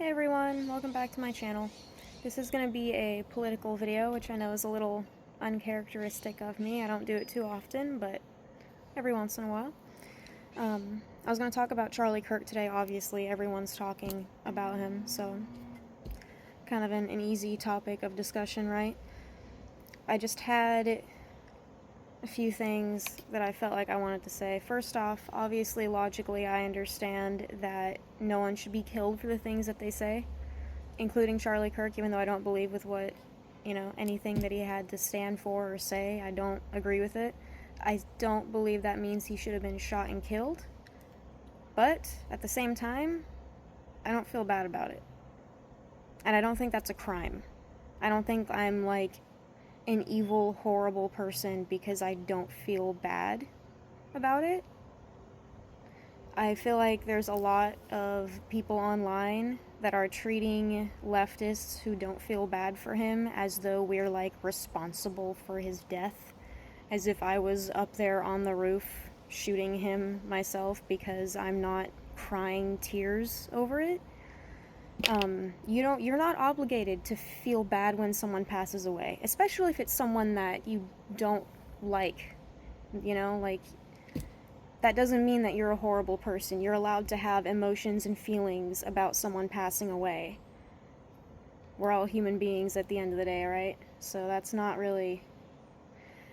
Hey everyone, welcome back to my channel. This is going to be a political video, which I know is a little uncharacteristic of me. I don't do it too often, but every once in a while. I was going to talk about Charlie Kirk today. Obviously, everyone's talking about him, so kind of an easy topic of discussion, right? I just had a few things that I felt like I wanted to say. First off, obviously, logically, I understand that no one should be killed for the things that they say, including Charlie Kirk, even though I don't believe with what, anything that he had to stand for or say. I don't agree with it. I don't believe that means he should have been shot and killed, but at the same time, I don't feel bad about it. And I don't think that's a crime. I don't think I'm like an evil, horrible person because I don't feel bad about it. I feel like there's a lot of people online that are treating leftists who don't feel bad for him as though we're like responsible for his death, as if I was up there on the roof shooting him myself because I'm not crying tears over it. You're not obligated to feel bad when someone passes away, especially if it's someone that you don't like, that doesn't mean that you're a horrible person. You're allowed to have emotions and feelings about someone passing away. We're all human beings at the end of the day, right? So that's not really,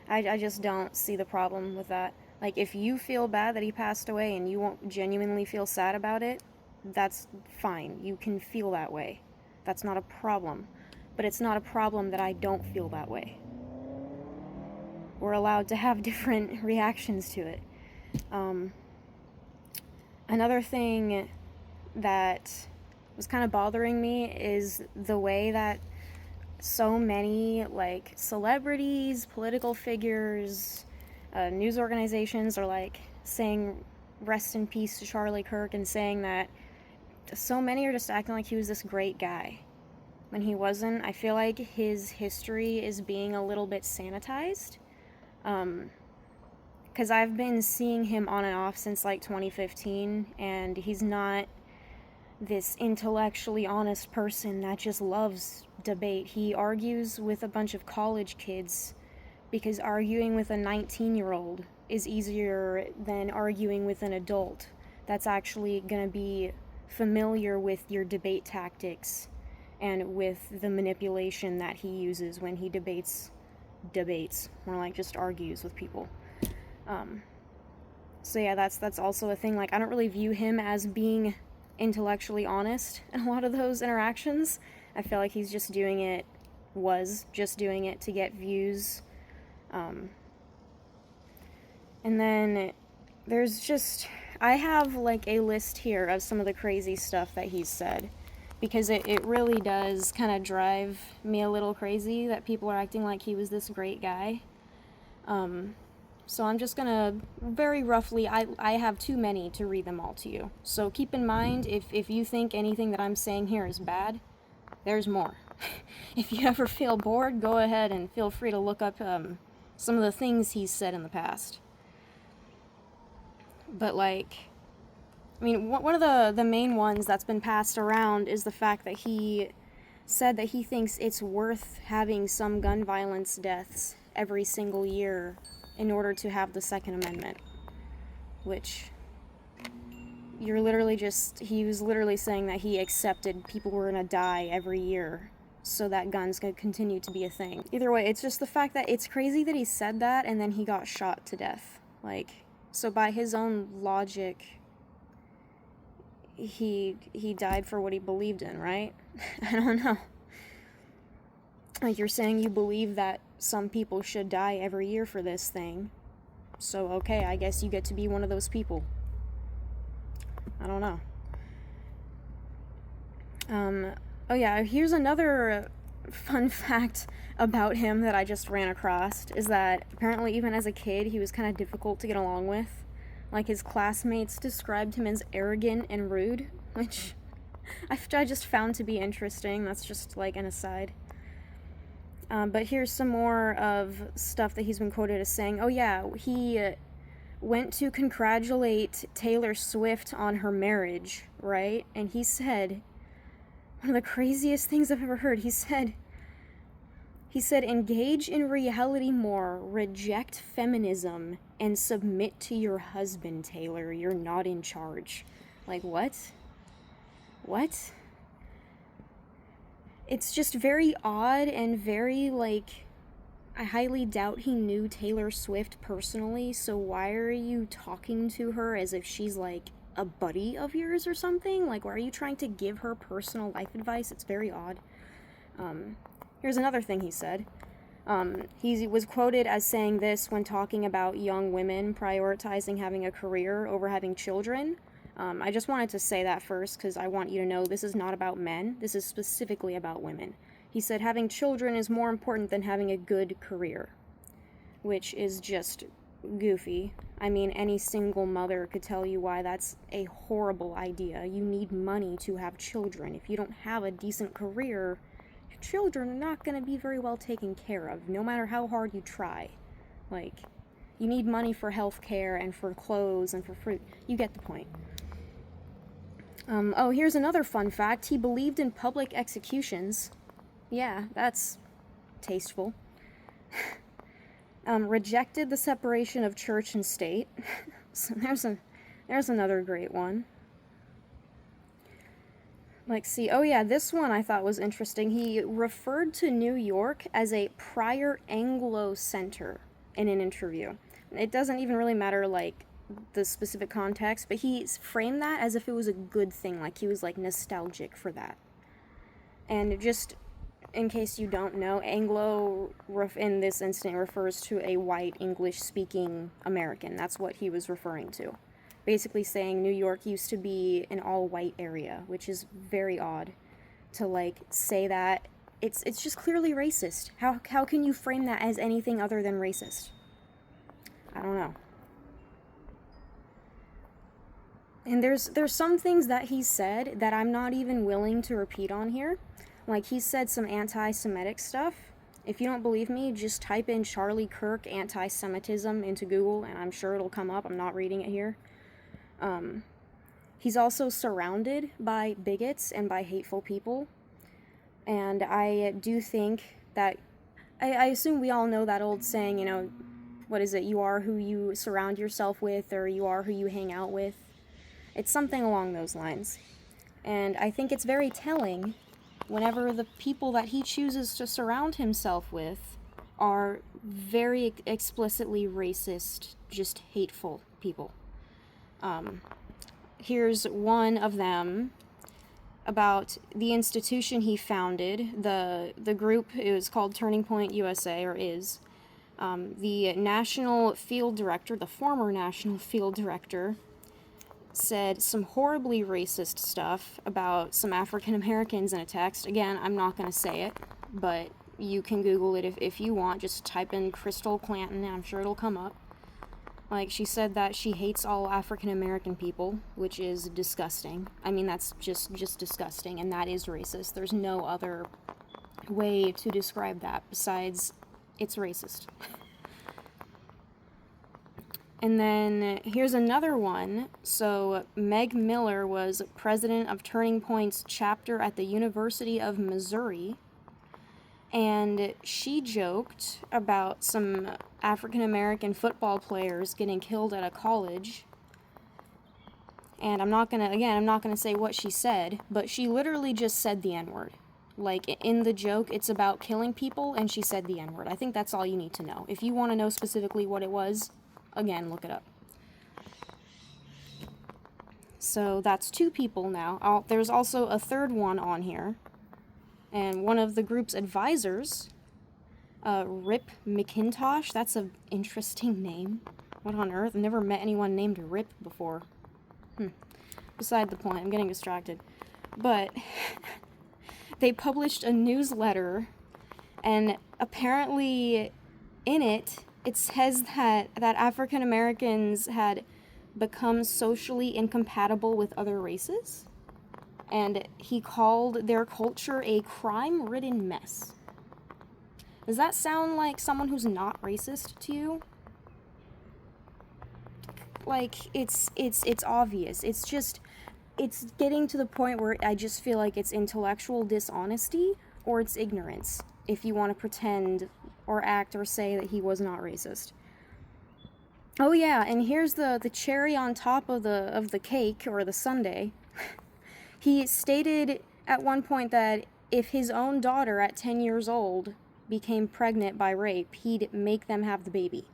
I just don't see the problem with that. Like, if you feel bad that he passed away and you won't genuinely feel sad about it, that's fine. You can feel that way. That's not a problem. But it's not a problem that I don't feel that way. We're allowed to have different reactions to it. Another thing that was kind of bothering me is the way that so many, like, celebrities, political figures, news organizations are, like, saying rest in peace to Charlie Kirk and saying that so many are just acting like he was this great guy when he wasn't. I feel like his history is being a little bit sanitized. Because I've been seeing him on and off since like 2015, and he's not this intellectually honest person that just loves debate. He argues with a bunch of college kids because arguing with a 19-year-old is easier than arguing with an adult that's actually going to be familiar with your debate tactics and with the manipulation that he uses when he debates, more like just argues with people. So yeah, that's also a thing. Like, I don't really view him as being intellectually honest in a lot of those interactions. I feel like he's just doing it to get views. And then there's just, I have like a list here of some of the crazy stuff that he's said, because it really does kind of drive me a little crazy that people are acting like he was this great guy. So I'm just gonna very roughly, I have too many to read them all to you. So keep in mind, if you think anything that I'm saying here is bad, there's more. If you ever feel bored, go ahead and feel free to look up some of the things he's said in the past. But like, I mean, one of the main ones that's been passed around is the fact that he said that he thinks it's worth having some gun violence deaths every single year in order to have the Second Amendment. Which, he was literally saying that he accepted people were gonna die every year so that guns could continue to be a thing. Either way, it's just the fact that it's crazy that he said that and then he got shot to death. Like, so by his own logic, he died for what he believed in, right? I don't know. Like, you're saying you believe that some people should die every year for this thing. So, okay, I guess you get to be one of those people. I don't know. Oh yeah, here's another fun fact about him that I just ran across, is that apparently even as a kid, he was kind of difficult to get along with. Like, his classmates described him as arrogant and rude, which I just found to be interesting. That's just like an aside. But here's some more of stuff that he's been quoted as saying. Oh yeah, he went to congratulate Taylor Swift on her marriage, right? And he said, one of the craziest things I've ever heard. He said, engage in reality more, reject feminism, and submit to your husband, Taylor. You're not in charge. Like, what? What? It's just very odd and very, like, I highly doubt he knew Taylor Swift personally, so why are you talking to her as if she's, like, a buddy of yours or something? Like, why are you trying to give her personal life advice? It's very odd. Here's another thing he said. He was quoted as saying this when talking about young women prioritizing having a career over having children. I just wanted to say that first because I want you to know this is not about men. This is specifically about women. He said having children is more important than having a good career, which is just goofy. I mean, any single mother could tell you why that's a horrible idea. You need money to have children. If you don't have a decent career, your children are not going to be very well taken care of, no matter how hard you try. Like, you need money for health care and for clothes and for fruit. You get the point. Oh, here's another fun fact. He believed in public executions. Yeah, that's tasteful. Rejected the separation of church and state. So there's another great one. Like, see, oh yeah, this one I thought was interesting. He referred to New York as a prior Anglo center in an interview. It doesn't even really matter, like, the specific context, but he framed that as if it was a good thing, like he was, like, nostalgic for that. And just in case you don't know, Anglo, in this instant, refers to a white English-speaking American. That's what he was referring to. Basically saying New York used to be an all-white area, which is very odd to, like, say that. It's just clearly racist. How can you frame that as anything other than racist? I don't know. And there's some things that he said that I'm not even willing to repeat on here. Like, he said some anti-Semitic stuff. If you don't believe me, just type in Charlie Kirk anti-Semitism into Google, and I'm sure it'll come up. I'm not reading it here. He's also surrounded by bigots and by hateful people. And I do think that, I assume we all know that old saying, you know, what is it? You are who you surround yourself with, or you are who you hang out with. It's something along those lines. And I think it's very telling whenever the people that he chooses to surround himself with are very explicitly racist, just hateful people. Here's one of them about the institution he founded. The group is called Turning Point USA, or is. The national field director, the former national field director, said some horribly racist stuff about some African Americans in a text. Again, I'm not going to say it, but you can Google it if you want. Just type in Crystal Clanton, and I'm sure it'll come up. Like, she said that she hates all African American people, which is disgusting. I mean, that's just disgusting, and that is racist. There's no other way to describe that besides it's racist. And then here's another one. So Meg Miller was president of Turning Point's chapter at the University of Missouri, and she joked about some African American football players getting killed at a college. And I'm not gonna say what she said, but she literally just said the N-word. Like, in the joke, it's about killing people, and she said the N-word. I think that's all you need to know. If you want to know specifically what it was, again, look it up. So that's 2 people now. There's also a third one on here. And one of the group's advisors, Rip McIntosh. That's an interesting name. What on earth? I've never met anyone named Rip before. Beside the point, I'm getting distracted. But they published a newsletter, and apparently in it says that African Americans had become socially incompatible with other races, and he called their culture a crime-ridden mess. Does that sound like someone who's not racist to you? Like, it's obvious. It's just, it's getting to the point where I just feel like it's intellectual dishonesty or it's ignorance if you want to pretend or act or say that he was not racist. Oh yeah, and here's the cherry on top of the cake or the sundae. He stated at one point that if his own daughter at 10 years old became pregnant by rape, he'd make them have the baby.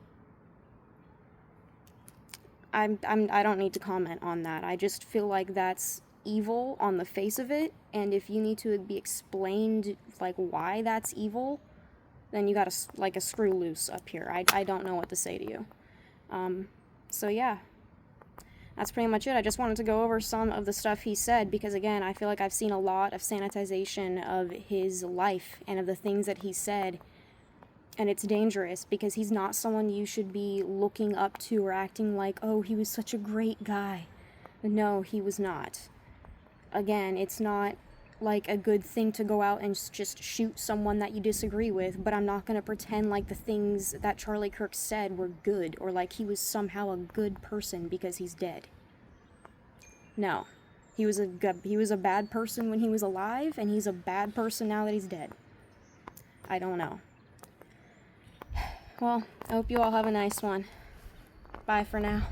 I don't need to comment on that. I just feel like that's evil on the face of it, and if you need to be explained like why that's evil, then you gotta like a screw loose up here. I don't know what to say to you. So yeah, that's pretty much it. I just wanted to go over some of the stuff he said because, again, I feel like I've seen a lot of sanitization of his life and of the things that he said, and it's dangerous because he's not someone you should be looking up to or acting like, oh, he was such a great guy. No, he was not. Again, it's not like a good thing to go out and just shoot someone that you disagree with, but I'm not going to pretend like the things that Charlie Kirk said were good or like he was somehow a good person because he's dead. No. He was a bad person when he was alive, and he's a bad person now that he's dead. I don't know. Well, I hope you all have a nice one. Bye for now.